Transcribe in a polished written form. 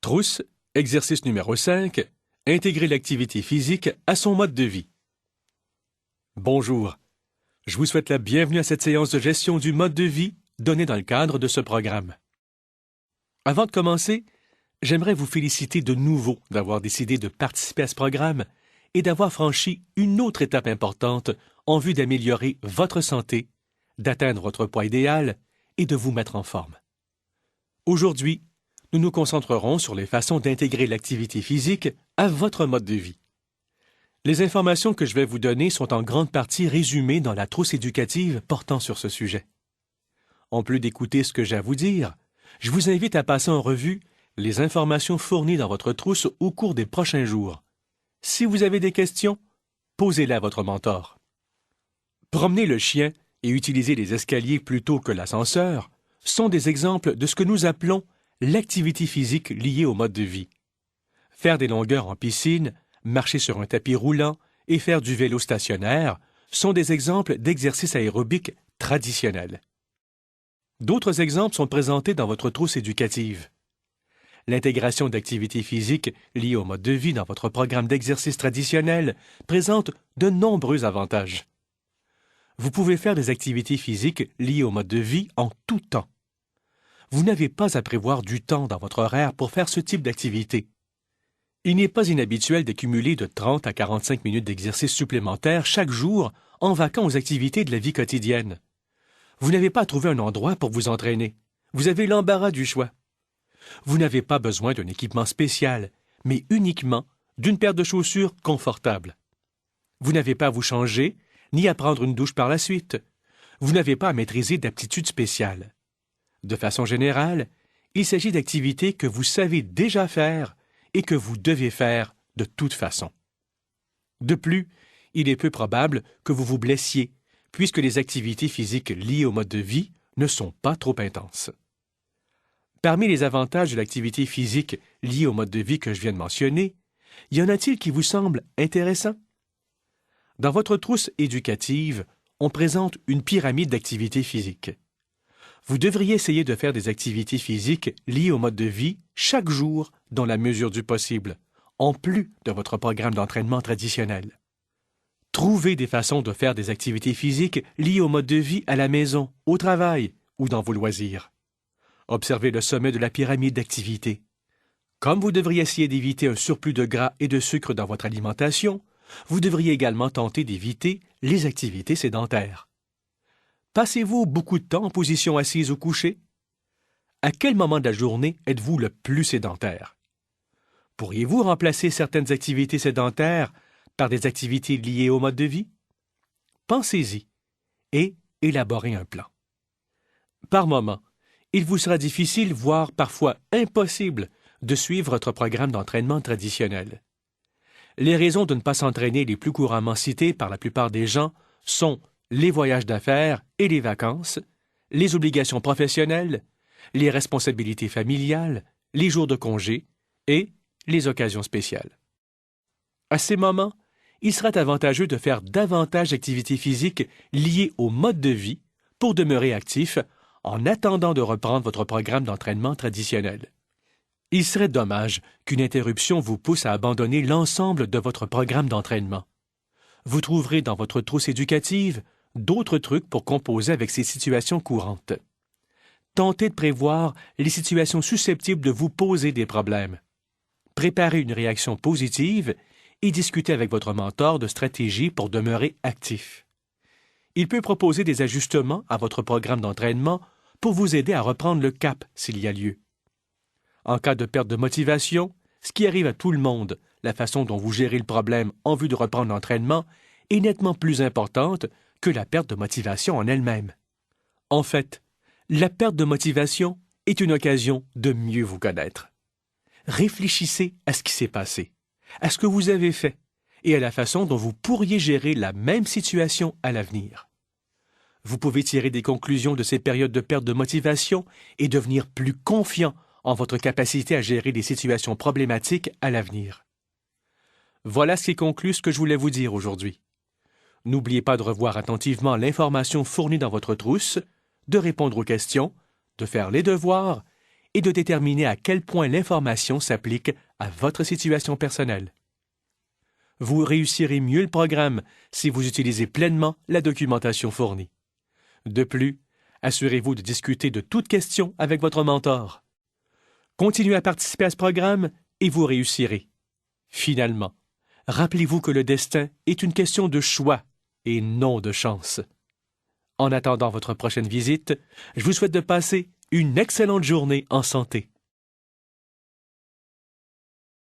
Trousse, exercice numéro 5, intégrer l'activité physique à son mode de vie. Bonjour, je vous souhaite la bienvenue à cette séance de gestion du mode de vie donnée dans le cadre de ce programme. Avant de commencer, j'aimerais vous féliciter de nouveau d'avoir décidé de participer à ce programme et d'avoir franchi une autre étape importante en vue d'améliorer votre santé, d'atteindre votre poids idéal et de vous mettre en forme. Aujourd'hui, nous nous concentrerons sur les façons d'intégrer l'activité physique à votre mode de vie. Les informations que je vais vous donner sont en grande partie résumées dans la trousse éducative portant sur ce sujet. En plus d'écouter ce que j'ai à vous dire, je vous invite à passer en revue les informations fournies dans votre trousse au cours des prochains jours. Si vous avez des questions, posez-les à votre mentor. Promener le chien et utiliser les escaliers plutôt que l'ascenseur sont des exemples de ce que nous appelons l'activité physique liée au mode de vie. Faire des longueurs en piscine, marcher sur un tapis roulant et faire du vélo stationnaire sont des exemples d'exercices aérobiques traditionnels. D'autres exemples sont présentés dans votre trousse éducative. L'intégration d'activités physiques liées au mode de vie dans votre programme d'exercice traditionnel présente de nombreux avantages. Vous pouvez faire des activités physiques liées au mode de vie en tout temps. Vous n'avez pas à prévoir du temps dans votre horaire pour faire ce type d'activité. Il n'est pas inhabituel d'accumuler de 30 à 45 minutes d'exercice supplémentaires chaque jour en vaquant aux activités de la vie quotidienne. Vous n'avez pas à trouver un endroit pour vous entraîner. Vous avez l'embarras du choix. Vous n'avez pas besoin d'un équipement spécial, mais uniquement d'une paire de chaussures confortables. Vous n'avez pas à vous changer, ni à prendre une douche par la suite. Vous n'avez pas à maîtriser d'aptitudes spéciales. De façon générale, il s'agit d'activités que vous savez déjà faire et que vous devez faire de toute façon. De plus, il est peu probable que vous vous blessiez, puisque les activités physiques liées au mode de vie ne sont pas trop intenses. Parmi les avantages de l'activité physique liée au mode de vie que je viens de mentionner, y en a-t-il qui vous semblent intéressants? Dans votre trousse éducative, on présente une pyramide d'activités physiques. Vous devriez essayer de faire des activités physiques liées au mode de vie chaque jour dans la mesure du possible, en plus de votre programme d'entraînement traditionnel. Trouvez des façons de faire des activités physiques liées au mode de vie à la maison, au travail ou dans vos loisirs. Observez le sommet de la pyramide d'activités. Comme vous devriez essayer d'éviter un surplus de gras et de sucre dans votre alimentation, vous devriez également tenter d'éviter les activités sédentaires. Passez-vous beaucoup de temps en position assise ou couchée? À quel moment de la journée êtes-vous le plus sédentaire? Pourriez-vous remplacer certaines activités sédentaires par des activités liées au mode de vie? Pensez-y et élaborez un plan. Par moment, il vous sera difficile, voire parfois impossible, de suivre votre programme d'entraînement traditionnel. Les raisons de ne pas s'entraîner les plus couramment citées par la plupart des gens sont les voyages d'affaires et les vacances, les obligations professionnelles, les responsabilités familiales, les jours de congé et les occasions spéciales. À ces moments, il serait avantageux de faire davantage d'activités physiques liées au mode de vie pour demeurer actif en attendant de reprendre votre programme d'entraînement traditionnel. Il serait dommage qu'une interruption vous pousse à abandonner l'ensemble de votre programme d'entraînement. Vous trouverez dans votre trousse éducative d'autres trucs pour composer avec ces situations courantes. Tentez de prévoir les situations susceptibles de vous poser des problèmes. Préparez une réaction positive et discutez avec votre mentor de stratégies pour demeurer actif. Il peut proposer des ajustements à votre programme d'entraînement pour vous aider à reprendre le cap s'il y a lieu. En cas de perte de motivation, ce qui arrive à tout le monde, la façon dont vous gérez le problème en vue de reprendre l'entraînement est nettement plus importante que la perte de motivation en elle-même. En fait, la perte de motivation est une occasion de mieux vous connaître. Réfléchissez à ce qui s'est passé, à ce que vous avez fait et à la façon dont vous pourriez gérer la même situation à l'avenir. Vous pouvez tirer des conclusions de ces périodes de perte de motivation et devenir plus confiant en votre capacité à gérer des situations problématiques à l'avenir. Voilà ce qui conclut ce que je voulais vous dire aujourd'hui. N'oubliez pas de revoir attentivement l'information fournie dans votre trousse, de répondre aux questions, de faire les devoirs et de déterminer à quel point l'information s'applique à votre situation personnelle. Vous réussirez mieux le programme si vous utilisez pleinement la documentation fournie. De plus, assurez-vous de discuter de toute question avec votre mentor. Continuez à participer à ce programme et vous réussirez. Finalement, rappelez-vous que le destin est une question de choix et non de chance. En attendant votre prochaine visite, je vous souhaite de passer une excellente journée en santé.